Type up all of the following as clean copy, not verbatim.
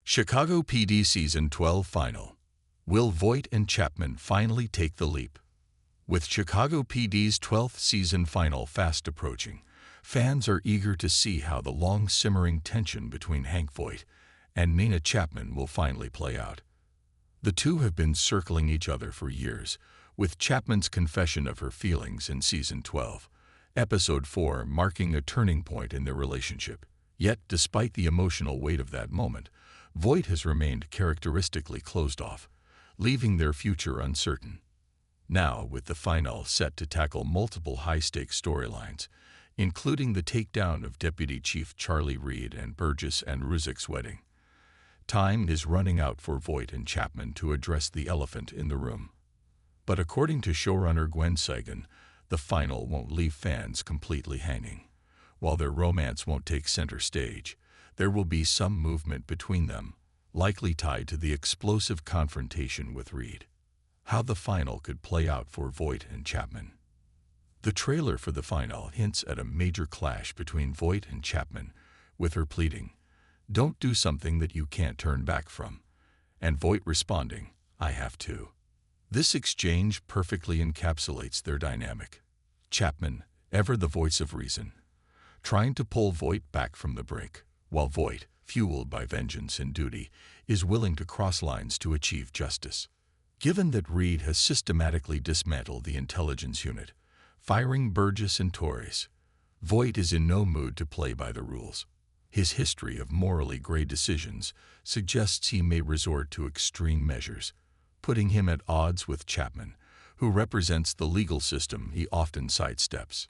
Chicago PD Season 12 Final. Will Voight and Chapman finally take the leap? With Chicago PD's 12th season final fast approaching, fans are eager to see how the long-simmering tension between Hank Voight and Nina Chapman will finally play out. The two have been circling each other for years, with Chapman's confession of her feelings in Season 12, Episode 4 marking a turning point in their relationship. Yet, despite the emotional weight of that moment, Voight has remained characteristically closed off, leaving their future uncertain. Now, with the final set to tackle multiple high-stakes storylines, including the takedown of Deputy Chief Charlie Reed and Burgess and Ruzek's wedding, time is running out for Voight and Chapman to address the elephant in the room. But according to showrunner Gwen Saigon, the final won't leave fans completely hanging. While their romance won't take center stage, there will be some movement between them, likely tied to the explosive confrontation with Reed. How the final could play out for Voight and Chapman. The trailer for the final hints at a major clash between Voight and Chapman, with her pleading, "Don't do something that you can't turn back from," and Voight responding, "I have to." This exchange perfectly encapsulates their dynamic. Chapman, ever the voice of reason, trying to pull Voight back from the brink, while Voight, fueled by vengeance and duty, is willing to cross lines to achieve justice. Given that Reed has systematically dismantled the intelligence unit, firing Burgess and Torres, Voight is in no mood to play by the rules. His history of morally gray decisions suggests he may resort to extreme measures, putting him at odds with Chapman, who represents the legal system he often sidesteps.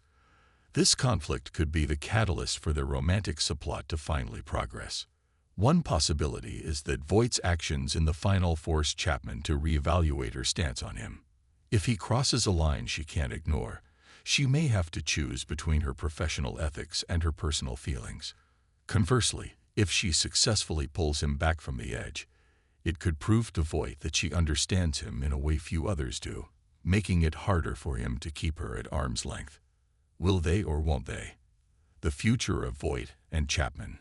This conflict could be the catalyst for their romantic subplot to finally progress. One possibility is that Voight's actions in the final force Chapman to reevaluate her stance on him. If he crosses a line she can't ignore, she may have to choose between her professional ethics and her personal feelings. Conversely, if she successfully pulls him back from the edge, it could prove to Voight that she understands him in a way few others do, making it harder for him to keep her at arm's length. Will they or won't they? The future of Voight and Chapman.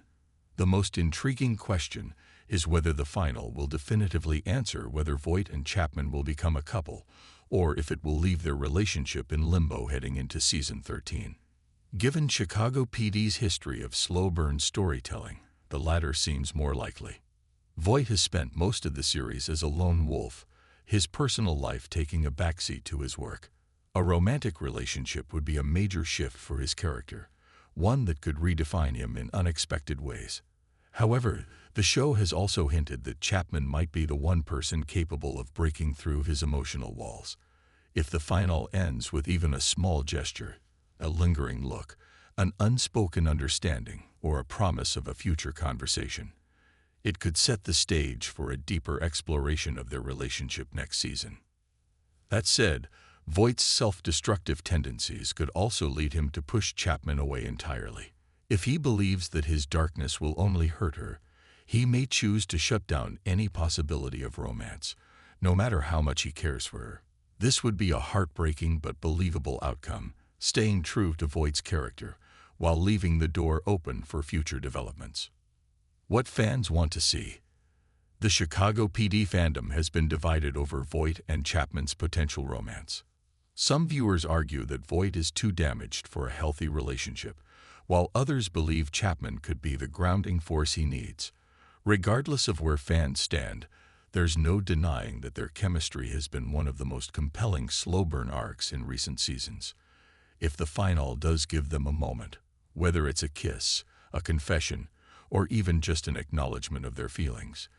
The most intriguing question is whether the final will definitively answer whether Voight and Chapman will become a couple, or if it will leave their relationship in limbo heading into Season 13. Given Chicago PD's history of slow-burn storytelling, the latter seems more likely. Voight has spent most of the series as a lone wolf, his personal life taking a backseat to his work. A romantic relationship would be a major shift for his character, one that could redefine him in unexpected ways. However, the show has also hinted that Chapman might be the one person capable of breaking through his emotional walls. If the final ends with even a small gesture, a lingering look, an unspoken understanding, or a promise of a future conversation, it could set the stage for a deeper exploration of their relationship next season. That said, Voight's self-destructive tendencies could also lead him to push Chapman away entirely. If he believes that his darkness will only hurt her, he may choose to shut down any possibility of romance, no matter how much he cares for her. This would be a heartbreaking but believable outcome, staying true to Voight's character, while leaving the door open for future developments. What fans want to see. The Chicago PD fandom has been divided over Voight and Chapman's potential romance. Some viewers argue that Voight is too damaged for a healthy relationship, while others believe Chapman could be the grounding force he needs. Regardless of where fans stand, there's no denying that their chemistry has been one of the most compelling slow-burn arcs in recent seasons. If the final does give them a moment, whether it's a kiss, a confession, or even just an acknowledgement of their feelings,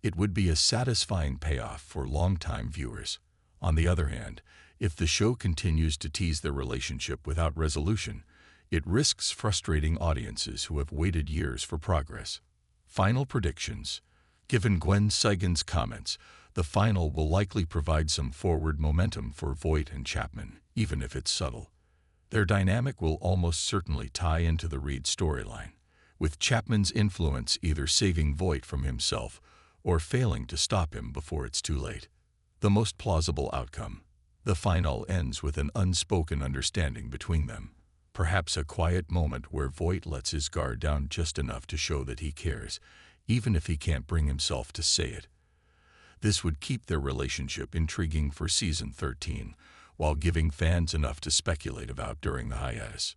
it would be a satisfying payoff for longtime viewers. On the other hand, if the show continues to tease their relationship without resolution, it risks frustrating audiences who have waited years for progress. Final predictions. Given Gwen Saigon's comments, the final will likely provide some forward momentum for Voight and Chapman, even if it's subtle. Their dynamic will almost certainly tie into the Reed storyline, with Chapman's influence either saving Voight from himself or failing to stop him before it's too late. The most plausible outcome. The final ends with an unspoken understanding between them, perhaps a quiet moment where Voight lets his guard down just enough to show that he cares, even if he can't bring himself to say it. This would keep their relationship intriguing for season 13, while giving fans enough to speculate about during the hiatus.